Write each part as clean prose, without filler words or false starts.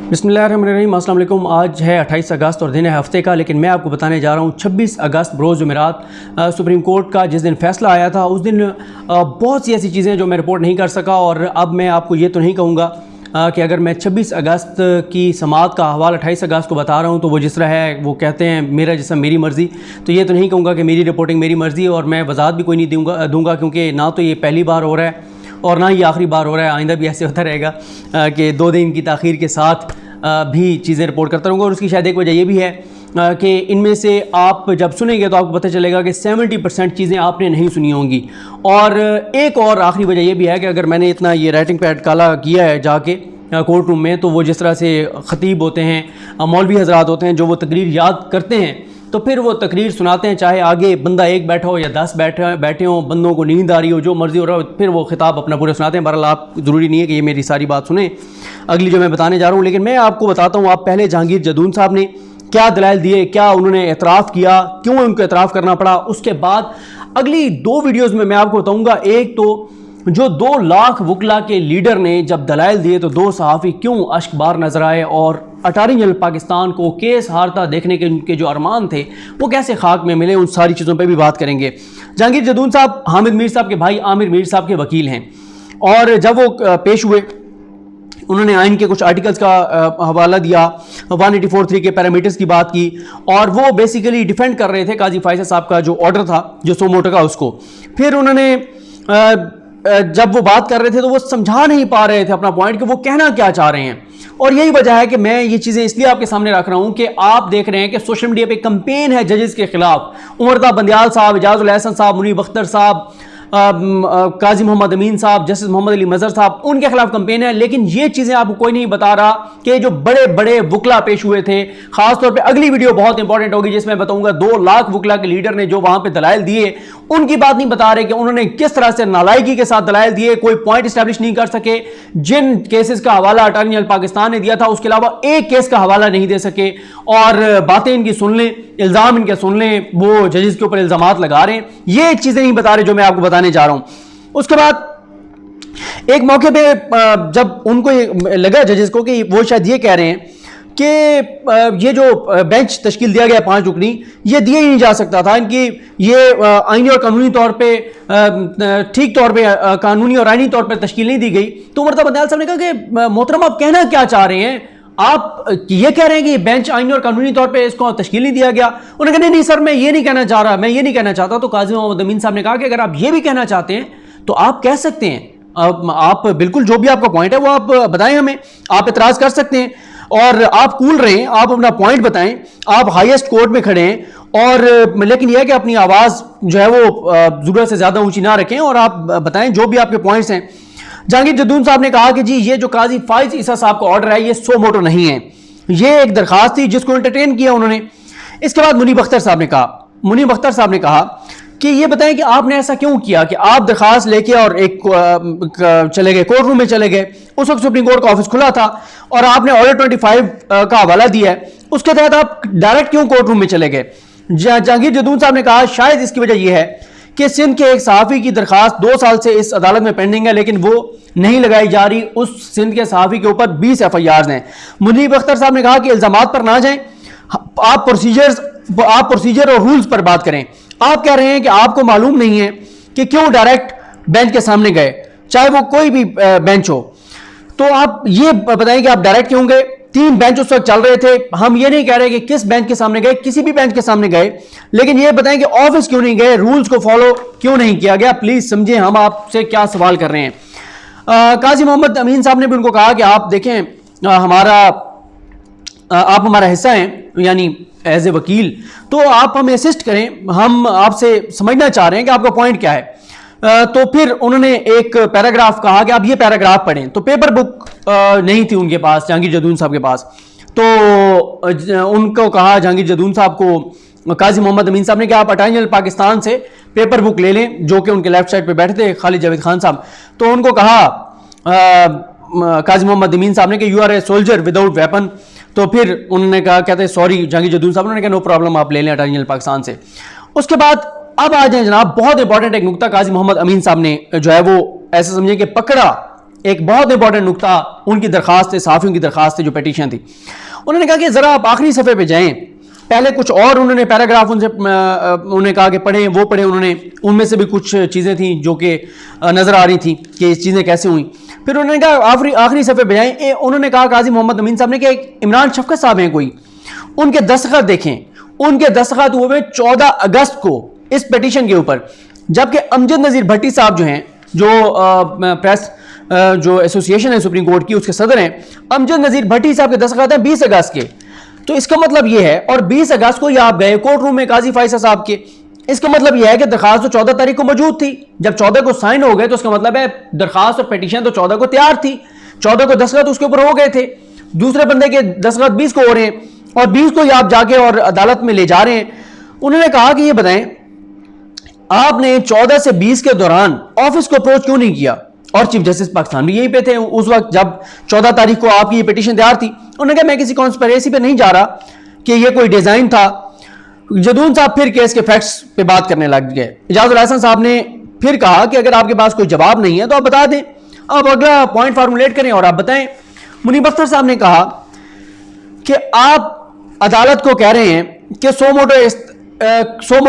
बिस्मिल्लाहिर्रहमानिर्रहीम, अस्सलाम वालेकुम। आज है 28 अगस्त और दिन है हफ्ते का, लेकिन मैं आपको बताने जा रहा हूँ 26 अगस्त बरोज़ जुमेरात सुप्रीम कोर्ट का जिस दिन फ़ैसला आया था, उस दिन बहुत सी ऐसी चीज़ें जो मैं रिपोर्ट नहीं कर सका। और अब मैं आपको ये तो नहीं कहूँगा कि अगर मैं 26 अगस्त की समाअत का अहवाल 28 अगस्त को बता रहा हूँ तो वो जिस तरह है, वो कहते हैं मेरा जिसम मेरी मर्ज़ी, तो ये तो नहीं कहूँगा कि मेरी रिपोर्टिंग मेरी मर्ज़ी। और मैं वजाहत भी कोई नहीं दूँगा क्योंकि ना तो ये पहली बार हो रहा है और ना ही आखिरी बार हो रहा है। आइंदा भी ऐसे होता रहेगा कि 2 दिन की ताख़ीर के साथ भी चीज़ें रिपोर्ट करता रहूँगा। और उसकी शायद एक वजह ये भी है कि इनमें से आप जब सुनेंगे तो आपको पता चलेगा कि 70% चीज़ें आपने नहीं सुनी होंगी। और एक और आखिरी वजह यह भी है कि अगर मैंने इतना ये राइटिंग पैड काला किया है जाके कोर्ट रूम में, तो वो जिस तरह से ख़तीब होते हैं, मौलवी हजरात होते हैं, जो वो तकरीर याद करते हैं तो फिर वो तकरीर सुनाते हैं, चाहे आगे बंदा एक बैठा हो या 10 बैठे हों, बंदों को नींद आ रही हो, जो मर्ज़ी हो रहा हो, फिर वो खिताब अपना पूरा सुनाते हैं। बहरहाल आप ज़रूरी नहीं है कि ये मेरी सारी बात सुने अगली जो मैं बताने जा रहा हूँ, लेकिन मैं आपको बताता हूँ। आप पहले जहांगीर जदून साहब ने क्या दलाइल दिए, क्या उन्होंने एतराफ़ किया, क्यों उनको एतराफ़ करना पड़ा। उसके बाद अगली 2 वीडियोज़ में मैं आपको बताऊँगा। एक तो जो 2 लाख वकला के लीडर ने जब दलाइल दिए तो 2 सहाफ़ी क्यों अश्कबार नजर आए, और अटॉर्नी जनरल पाकिस्तान को केस हारता देखने के उनके जो अरमान थे वो कैसे खाक में मिले, उन सारी चीज़ों पे भी बात करेंगे। जहांगीर जदून साहब हामिद मीर साहब के भाई आमिर मीर साहब के वकील हैं, और जब वो पेश हुए उन्होंने आइन के कुछ आर्टिकल्स का हवाला दिया, 184(3) के पैरामीटर्स की बात की, और वो बेसिकली डिफेंड कर रहे थे काजी फायसल साहब का जो ऑर्डर था, जो सो मोटो का, उसको। फिर उन्होंने जब वो बात कर रहे थे तो वो समझा नहीं पा रहे थे अपना पॉइंट कि वो कहना क्या चाह रहे हैं। और यही वजह है कि मैं ये चीज़ें इसलिए आपके सामने रख रहा हूं कि आप देख रहे हैं कि सोशल मीडिया पे कंपेन है जजेस के खिलाफ। उमरता बंदियाल साहब, एजाजुल एहसन साहब, मुनीब अख्तर साहब, काजी मोहम्मद अमीन साहब, जस्टिस मोहम्मद अली मजहर साहब, उनके खिलाफ कंपेन है। लेकिन ये चीज़ें आपको कोई नहीं बता रहा कि जो बड़े बड़े वकला पेश हुए थे, खासतौर पे अगली वीडियो बहुत इंपॉर्टेंट होगी जिसमें बताऊंगा 2 लाख वकला के लीडर ने जो वहां पे दलाइल दिए, उनकी बात नहीं बता रहे कि उन्होंने किस तरह से नालायकी के साथ दलाइल दिए, कोई पॉइंट स्टैब्लिश नहीं कर सके। जिन केसेस का हवाला अटॉर्नी जनरल पाकिस्तान ने दिया था उसके अलावा एक केस का हवाला नहीं दे सके, और बातें इनकी सुन लें, इल्ज़ाम इनके सुन लें, वो जजेस के ऊपर इल्ज़ामात लगा रहे हैं, ये चीज़ें नहीं बता रहे जो मैं आपको बताने जा रहा हूं। उसके बाद एक मौके पे जब उनको लगा जजेस को कि वो शायद ये कह रहे हैं कि ये जो बेंच तश्कील दिया गया 5 रुकनी, ये दिया ही नहीं जा सकता था, इनकी ये आईनी और कानूनी तौर पे ठीक तौर पे कानूनी और आईनी तौर पे तश्कील नहीं दी गई। तो उमरता बंदियाल साहब ने कहा कि मोहतरम आप कहना क्या चाह रहे हैं, आप ये कह रहे हैं कि बेंच आईनी और कानूनी तौर पे इसको तश्कील नहीं दिया गया। उन्होंने कहा नहीं सर, मैं ये नहीं कहना चाह रहा, मैं ये नहीं कहना चाहता। तो काजी मोहम्मद अमीन साहब ने कहा कि अगर आप ये भी कहना चाहते हैं तो आप कह सकते हैं, आप बिल्कुल जो भी आपका पॉइंट है वो आप बताएं हमें, आप एतराज कर सकते हैं, और आप कूल रहें, आप अपना पॉइंट बताएं, आप हाईएस्ट कोर्ट में खड़े हैं, और लेकिन यह है कि अपनी आवाज़ जो है वो ज़रूरत से ज़्यादा ऊंची ना रखें, और आप बताएं जो भी आपके पॉइंट्स हैं। जहांगीर जदून साहब ने कहा कि जी ये जो काजी फाइज ईसा साहब का ऑर्डर है ये सो मोटो नहीं है, ये एक दरखास्त थी जिसको एंटरटेन किया उन्होंने। इसके बाद मुनीब अख्तर साहब ने कहा कि ये बताएं कि आपने ऐसा क्यों किया कि आप दरखास्त लेके और एक चले गए, कोर्ट रूम में चले गए। उस वक्त सुप्रीम कोर्ट का ऑफिस खुला था और आपने ऑर्डर 25 का हवाला दिया है, उसके तहत आप डायरेक्ट क्यों कोर्ट रूम में चले गए। जहांगीर जदून साहब ने कहा शायद इसकी वजह यह है कि सिंध के एक सहाफ़ी की दरखास्त 2 साल से इस अदालत में पेंडिंग है, लेकिन वो नहीं लगाई जा रही। उस सिंध के सहाफ़ी के ऊपर 20 FIRs हैं। मुनीब अख्तर साहब ने कहा कि इल्जामात पर ना जाएं, आप प्रोसीजर और रूल्स पर बात करें। आप कह रहे हैं कि आपको मालूम नहीं है कि क्यों डायरेक्ट बेंच के सामने गए, चाहे वो कोई भी बेंच हो। तो आप ये बताएं कि आप डायरेक्ट क्यों गए। 3 बेंच उस वक्त चल रहे थे, हम ये नहीं कह रहे कि किस बेंच के सामने गए, किसी भी बेंच के सामने गए, लेकिन ये बताएं कि ऑफिस क्यों नहीं गए, रूल्स को फॉलो क्यों नहीं किया गया। प्लीज समझें हम आपसे क्या सवाल कर रहे हैं। काजी मोहम्मद अमीन साहब ने भी उनको कहा कि आप देखें आप हमारा हिस्सा हैं, यानी एज ए वकील, तो आप हमें असिस्ट करें, हम आपसे समझना चाह रहे हैं कि आपका पॉइंट क्या है। तो फिर उन्होंने एक पैराग्राफ कहा कि आप ये पैराग्राफ पढ़ें, तो पेपर बुक नहीं थी उनके पास, जहांगीर जदून साहब के पास। तो उनको कहा जहांगीर जदून साहब को, काजी मोहम्मद अमीन साहब ने, कि आप अटॉर्नी जनरल पाकिस्तान से पेपर बुक ले लें, जो कि उनके लेफ्ट साइड पे बैठे थे खालिद जावेद खान साहब। तो उनको कहा काजी मोहम्मद अमीन साहब ने कि you are a soldier without weapon. तो फिर उन्होंने कहा, कहते सॉरी जहांगीर जदून साहब, उन्होंने कहा नो प्रॉब्लम, आप ले लें अटॉर्नी जनरल पाकिस्तान से। उसके बाद अब आ जाए जनाब, बहुत इंपॉर्टेंट एक नुकता काजी मोहम्मद अमीन साहब ने जो है वो ऐसे समझे कि पकड़ा एक बहुत इंपॉर्टेंट नुकता उनकी दरखास्त है, साफियों की दरखास्त है, जो पिटीशन थी। उन्होंने कहा कि ज़रा आप आखिरी सफ़े पे जाएं। पहले कुछ और उन्होंने पैराग्राफ उनसे उन्होंने कहा कि पढ़ें, वो पढ़े उन्होंने, उनमें से भी कुछ चीज़ें थी जो कि नज़र आ रही थी कि ये चीज़ें कैसे हुई। फिर उन्होंने कहा आखिरी सफ़े पे जाएं। उन्होंने कहा काजी मोहम्मद अमीन साहब ने कि इमरान शफकत साहब हैं कोई, उनके दस्तखत देखें। उनके दस्तखत हुए 14 अगस्त को इस पिटीशन के ऊपर, जबकि अमजद नज़ीर भट्टी साहब जो हैं, जो प्रेस जो एसोसिएशन है सुप्रीम कोर्ट की, उसके सदर हैं, अमजद नज़ीर भट्टी साहब के दस्तखत हैं 20 अगस्त के। तो इसका मतलब यह है, और 20 अगस्त को ही आप गए कोर्ट रूम में काजी फाइसा साहब के, इसका मतलब यह है कि दरखास्त तो 14 तारीख को मौजूद थी। जब 14 को साइन हो गए तो उसका मतलब है दरखास्त और पिटीशन तो 14 को तैयार थी, 14 को दस्तखत उसके ऊपर हो गए थे, दूसरे बंदे के दस्तखत 20 को हो रहे हैं, और 20 को ही आप जाके और अदालत में ले जा रहे हैं। उन्होंने कहा कि ये बताएं, आपने 14 से 20 के दौरान ऑफिस को अप्रोच क्यों नहीं किया? और चीफ जस्टिस पाकिस्तान भी यहीं पे थे उस वक्त जब 14 तारीख को आपकी ये पिटीशन तैयार थी। उन्होंने कहा मैं किसी कॉन्स्पिरेसी पे नहीं जा रहा कि ये कोई डिजाइन था। जदून साहब फिर केस के फैक्ट्स पे बात करने लग गए। इजाजुल हसन साहब ने फिर कहा कि अगर आपके पास कोई जवाब नहीं है तो आप बता दें, आप अगला पॉइंट फार्मूलेट करें और आप बताएं। मुनीब अख्तर साहब ने कहा कि आप अदालत को कह रहे हैं कि सो मोटो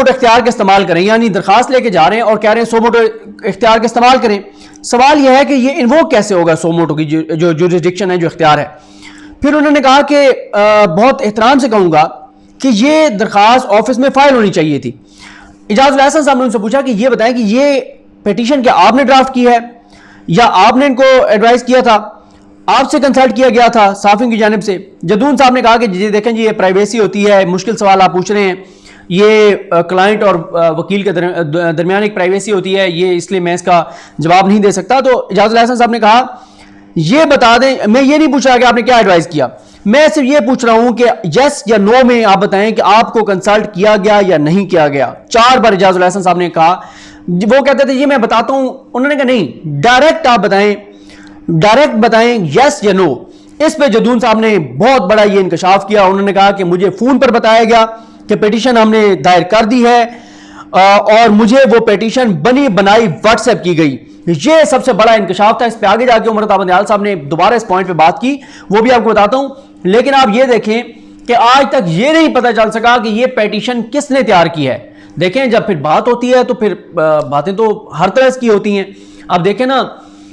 इख्तियार का इस्तेमाल करें, यानी दरखास्त लेके जा रहे हैं और कह रहे हैं सो मोटो इख्तियार का इस्तेमाल करें। सवाल यह है कि ये इन्वोक कैसे होगा सो मोटो की जो जुरिस्डिक्शन है, जो इख्तियार है। फिर उन्होंने कहा कि बहुत एहतराम से कहूँगा कि ये दरखास्त ऑफिस में फाइल होनी चाहिए थी। इजाजुल हसन साहब ने उनसे पूछा कि ये बताएं कि ये पिटीशन क्या आपने ड्राफ्ट की है या आपने इनको एडवाइस किया था, आपसे कंसल्ट किया गया था साफियों की जानिब से? जदून साहब ने कहा कि जी देखें जी, ये प्राइवेसी होती है, मुश्किल सवाल आप पूछ रहे हैं, ये क्लाइंट और वकील के दरमियान एक प्राइवेसी होती है, ये इसलिए मैं इसका जवाब नहीं दे सकता। तो इजाजुल हसन साहब ने कहा ये बता दें, मैं ये नहीं पूछ रहा कि आपने क्या एडवाइस किया, मैं सिर्फ ये पूछ रहा हूं कि यस या नो में आप बताएं कि आपको कंसल्ट किया गया या नहीं किया गया। 4 बार इजाजुल हसन साहब ने कहा। वो कहते थे ये मैं बताता हूं, उन्होंने कहा नहीं, डायरेक्ट आप बताएं, डायरेक्ट बताएं यस या नो। इस पे जदून साहब ने बहुत बड़ा ये इंकशाफ किया। उन्होंने कहा कि मुझे फोन पर बताया गया कि पिटीशन हमने दायर कर दी है और मुझे वो पिटीशन बनी बनाई व्हाट्सएप की गई। ये सबसे बड़ा इंकशाफ था। इस पे आगे जाके उमर ताबंदयाल साहब ने दोबारा इस पॉइंट पे बात की, वो भी आपको बताता हूं। लेकिन आप ये देखें कि आज तक ये नहीं पता चल सका कि ये पिटीशन किसने तैयार की है। देखें जब फिर बात होती है तो फिर बातें तो हर तरह की होती हैं। आप देखें ना,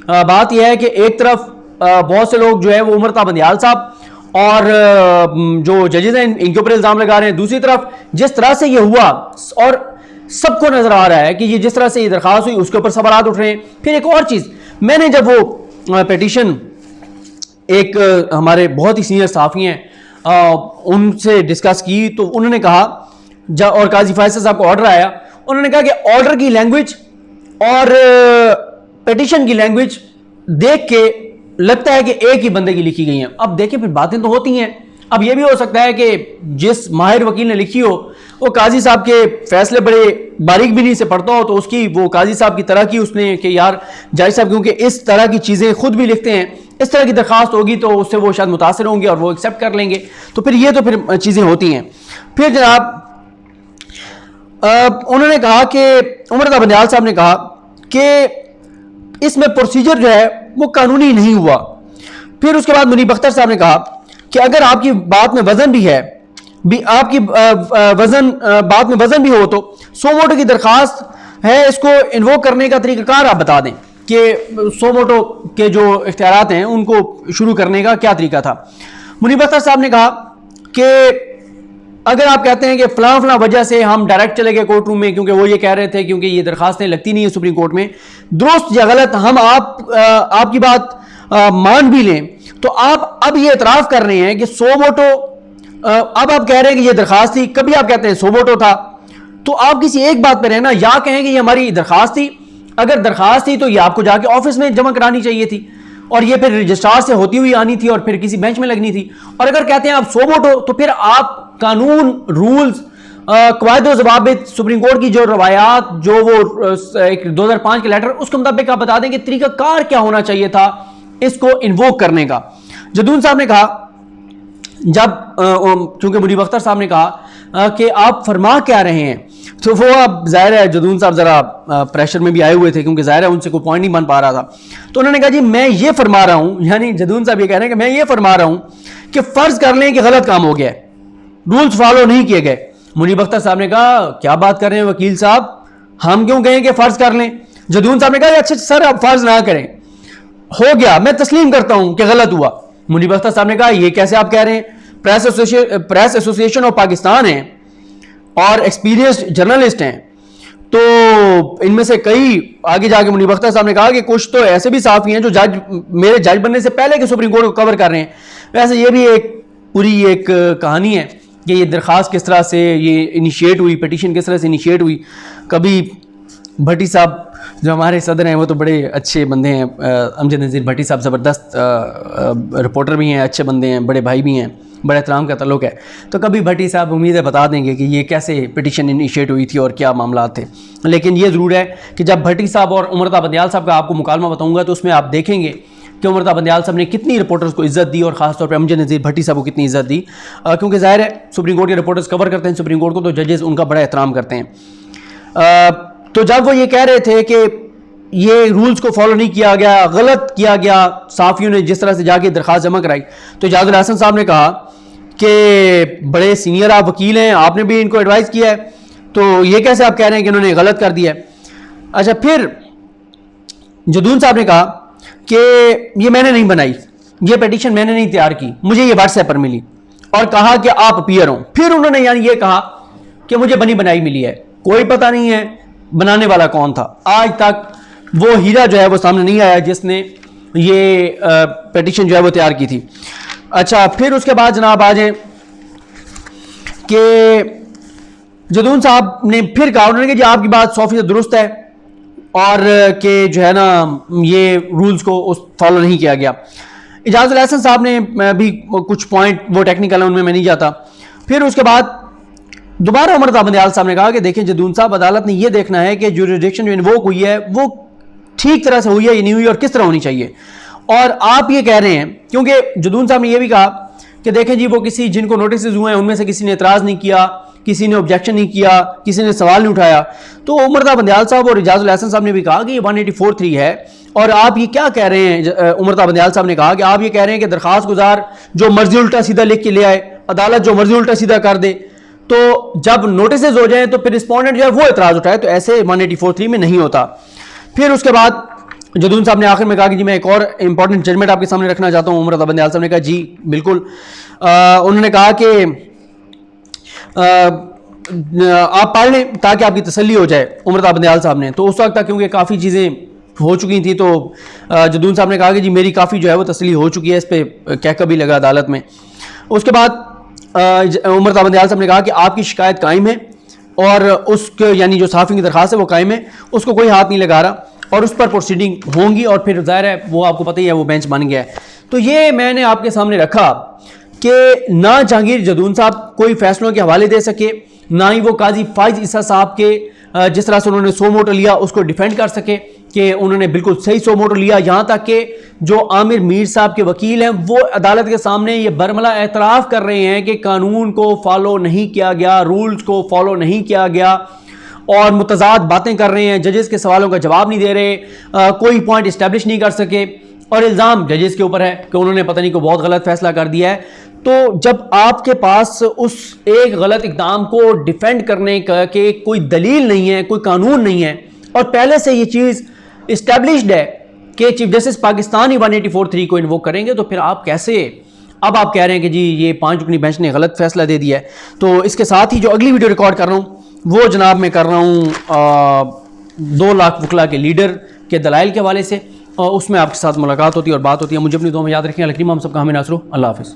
बात यह है कि एक तरफ बहुत से लोग जो है वो उमर ताबंदयाल साहब और जो जजेस हैं इनके ऊपर इल्जाम लगा रहे हैं, दूसरी तरफ जिस तरह से ये हुआ और सबको नजर आ रहा है कि ये जिस तरह से ये दरखास्त हुई उसके ऊपर सवालात उठ रहे हैं। फिर एक और चीज, मैंने जब वो पिटीशन एक हमारे बहुत ही सीनियर साफी हैं उनसे डिस्कस की तो उन्होंने कहा, और काजी फैसल साहब को ऑर्डर आया, उन्होंने कहा कि ऑर्डर की लैंग्वेज और पिटीशन की लैंग्वेज देख के लगता है कि एक ही बंदे की लिखी गई है। अब देखिए फिर बातें तो होती हैं। अब यह भी हो सकता है कि जिस माहिर वकील ने लिखी हो वो काजी साहब के फैसले बड़े बारीक बिनी से पढ़ता हो, तो उसकी वो काजी साहब की तरह की उसने कि यार जज साहब क्योंकि इस तरह की चीज़ें खुद भी लिखते हैं, इस तरह की दरखास्त होगी तो उससे वो शायद मुतासर होंगे और वो एक्सेप्ट कर लेंगे। तो फिर ये तो फिर चीज़ें होती हैं। फिर जनाब उन्होंने कहा कि उमर ताबंदयाल साहब ने कहा कि इसमें प्रोसीजर जो है वो कानूनी नहीं हुआ। फिर उसके बाद मुनीब अख्तर साहब ने कहा कि अगर आपकी बात में वजन भी है, आपकी बात में वजन भी हो तो सो मोटो की दरखास्त है, इसको इन्वोक करने का तरीकाकार आप बता दें कि सो मोटो के जो इख्तियारात हैं उनको शुरू करने का क्या तरीका था। मुनीब अख्तर साहब ने कहा कि अगर आप कहते हैं कि फलां फलां वजह से हम डायरेक्ट चले गए कोर्ट रूम में, क्योंकि वो ये कह रहे थे क्योंकि ये दरखास्तें लगती नहीं है सुप्रीम कोर्ट में, दुरुस्त या गलत हम आपकी बात मान भी लें तो आप अब ये एतराफ़ कर रहे हैं कि सो मोटो, अब आप कह रहे हैं कि ये दरखास्त थी, कभी आप कहते हैं सो मोटो था। तो आप किसी एक बात पर रहना, या कहें कि ये हमारी दरखास्त थी, अगर दरखास्त थी तो ये आपको जाके ऑफिस में जमा करानी चाहिए थी और ये फिर रजिस्ट्रार से होती हुई आनी थी और फिर किसी बेंच में लगनी थी। और अगर कहते हैं आप सो मोटो तो फिर आप कानून, रूल्स, कवायद व ज़वाबित, सुप्रीम कोर्ट की जो रवायात, जो वो एक 2005 के लेटर, उसके मुताबिक आप बता दें कि तरीकाकार क्या होना चाहिए था इसको इन्वोक करने का। जदून साहब ने कहा, जब चूंकि मुनीब अख्तर साहब ने कहा कि आप फरमा क्या रहे हैं। तो वो अब ज़ाहिर है जदून साहब ज़रा प्रेशर में भी आए हुए थे, क्योंकि ज़ाहिर है उनसे कोई पॉइंट नहीं बन पा रहा था। तो उन्होंने कहा जी मैं ये फरमा रहा हूँ, यानी जदून साहब ये कह रहे हैं कि मैं ये फरमा रहा हूँ कि फ़र्ज़ कर लें कि गलत काम हो गया है, रूल्स फॉलो नहीं किए गए। मुनीब अख्तर साहब ने कहा क्या बात कर रहे हैं वकील साहब, हम क्यों कहें कि फ़र्ज़ कर लें। जदून साहब ने कहा अच्छा सर अब फ़र्ज़ ना करें, हो गया, मैं तस्लीम करता हूं कि गलत हुआ। मुनीब अख्तर साहब ने कहा ये कैसे आप कह रहे हैं, प्रेस एसोसिएशन ऑफ पाकिस्तान है और एक्सपीरियंस्ड जर्नलिस्ट हैं, तो इनमें से कई, आगे जाके मुनीब अख्तर साहब ने कहा कि कुछ तो ऐसे भी साफ़ी हैं जो मेरे जज बनने से पहले के सुप्रीम कोर्ट को कवर कर रहे हैं। वैसे ये भी एक पूरी एक कहानी है कि ये दरख्वास्त किस तरह से ये इनिशिएट हुई, पिटीशन किस तरह से इनिशिएट हुई। कभी भट्टी साहब जो हमारे सदर हैं वो तो बड़े अच्छे बंदे हैं, अमजद नज़ीर भट्टी साहब ज़बरदस्त रिपोर्टर भी हैं, अच्छे बंदे हैं, बड़े भाई भी हैं, बड़े एहतराम का ताल्लुक़ है। तो कभी भट्टी साहब उम्मीद है बता देंगे कि ये कैसे पिटीशन इनिशिएट हुई थी और क्या मामला थे। लेकिन ये ज़रूर है कि जब भट्टी साहब और उमरता बंदियाल साहब का आपको मुकालमा बताऊँगा तो उसमें आप देखेंगे कि उमरता बंदियाल साहब ने कितनी रिपोर्टर्स को इज्जत दी और ख़ासतौर पर अमजद नज़ीर भट्टी साहब को कितनी इज्जत दी, क्योंकि ज़ाहिर है सुप्रीम कोर्ट के रिपोर्टर्स कवर करते हैं सुप्रीम कोर्ट को, तो जजेस उनका बड़ा एहतराम करते हैं। तो जब वो ये कह रहे थे कि ये रूल्स को फॉलो नहीं किया गया, गलत किया गया, साफ़ियों ने जिस तरह से जाके दरख्वास्त जमा कराई, तो इजाज़ुल हसन साहब ने कहा कि बड़े सीनियर आप वकील हैं, आपने भी इनको एडवाइस किया है, तो ये कैसे आप कह रहे हैं कि इन्होंने गलत कर दिया है। अच्छा, फिर जदून साहब ने कहा कि ये मैंने नहीं बनाई, ये पिटीशन मैंने नहीं तैयार की, मुझे ये व्हाट्सएप पर मिली, और कहा कि आप अपीयर हों। फिर उन्होंने यानी ये कहा कि मुझे बनी बनाई मिली है, कोई पता नहीं है बनाने वाला कौन था। आज तक वो हीरा जो है वो सामने नहीं आया जिसने ये पिटीशन जो है वो तैयार की थी। अच्छा, फिर उसके बाद जनाब आ जाए कि जदून साहब ने फिर कहा, उन्होंने कहा जी आपकी बात 100% दुरुस्त है और कि जो है ना ये रूल्स को फॉलो नहीं किया गया। इजाज़ुल हसन साहब ने भी कुछ पॉइंट वो टेक्निकल है उनमें मैं नहीं जाता। फिर उसके बाद दोबारा उमरता बंदियाल साहब ने कहा कि देखिए जदून साहब, अदालत ने यह देखना है कि जुरिडिक्शन जो इन्वोक हुई है वो ठीक तरह से हुई है या नहीं हुई और किस तरह होनी चाहिए। और आप ये कह रहे हैं, क्योंकि जदून साहब ने यह भी कहा कि देखें जी वो किसी जिनको नोटिस हुए हैं उनमें से किसी ने एतराज़ नहीं किया, किसी ने ऑब्जेक्शन नहीं किया, किसी ने सवाल नहीं उठाया। तो उमरता बंदियाल साहब और इजाज़ुल हसन साहब ने भी कहा कि ये 184(3) है, और आप ये क्या कह रहे हैं। उमरता बंदियाल साहब ने कहा कि आप ये कह रहे हैं कि दरख्वास्त गुजार जो मर्जी उल्टा सीधा लिख के ले आए, अदालत जो मर्जी उल्टा सीधा कर दे, तो जब नोटिस हो जाए तो फिर रिस्पोंडेंट जो है वो एतराज़ उठाए, तो ऐसे 184(3) में नहीं होता। फिर उसके बाद जदून साहब ने आखिर में कहा कि जी मैं एक और इंपॉर्टेंट जजमेंट आपके सामने रखना चाहता हूँ। उमरता बंदियाल साहब ने कहा जी बिल्कुल। उन्होंने कहा कि आप पढ़ लें ताकि आपकी तसल्ली हो जाए। उमरता बंदियाल साहब ने तो उस वक्त तक क्योंकि काफ़ी चीज़ें हो चुकी थी, तो जदून साहब ने कहा कि जी मेरी काफ़ी जो है वो तसल्ली हो चुकी है, इस पर कहका भी लगा अदालत में। उसके बाद उमरता बंदियाल साहब ने कहा कि आपकी शिकायत कायम है और उसके यानी जो साफ़ी की दरख्वास्त है वो कायम है, उसको कोई हाथ नहीं लगा रहा और उस पर प्रोसीडिंग होंगी। और फिर ज़ाहिर है वो आपको पता ही है वो बेंच बन गया है। तो ये मैंने आपके सामने रखा कि ना जहांगीर जदून साहब कोई फैसलों के हवाले दे सके, ना ही वो काजी फाइज ईसा साहब के जिस तरह से उन्होंने सो मोटो लिया उसको डिफेंड कर सके कि उन्होंने बिल्कुल सही सो मोटो लिया। यहाँ तक कि जो आमिर मीर साहब के वकील हैं वो अदालत के सामने ये बरमला एतराफ़ कर रहे हैं कि कानून को फॉलो नहीं किया गया, रूल्स को फॉलो नहीं किया गया, और मुतज़ाद बातें कर रहे हैं, जजेस के सवालों का जवाब नहीं दे रहे, कोई पॉइंट इस्टेब्लिश नहीं कर सके, और इल्ज़ाम जजेस के ऊपर है कि उन्होंने पता नहीं को बहुत गलत फैसला कर दिया है। तो जब आपके पास उस एक गलत इक़दाम को डिफेंड करने का के कोई दलील नहीं है, कोई कानून नहीं है, और पहले से ये चीज़ इस्टेब्लिश्ड है कि चीफ जस्टिस पाकिस्तान ही 184(3) को इन्वोक करेंगे, तो फिर आप कैसे अब आप कह रहे हैं कि जी ये 5 रुकनी बेंच ने गलत फैसला दे दिया है। तो इसके साथ ही जो अगली वीडियो रिकॉर्ड कर रहा हूँ वो जनाब मैं कर रहा हूँ 2 लाख वकला के लीडर के दलाइल के हवाले से, और उसमें आपके साथ मुलाकात होती है और बात होती है। मुझे अपनी दुआ में याद रखें। अलकरीम हम सबका हमें नासरो। अल्लाह हाफ़िज़।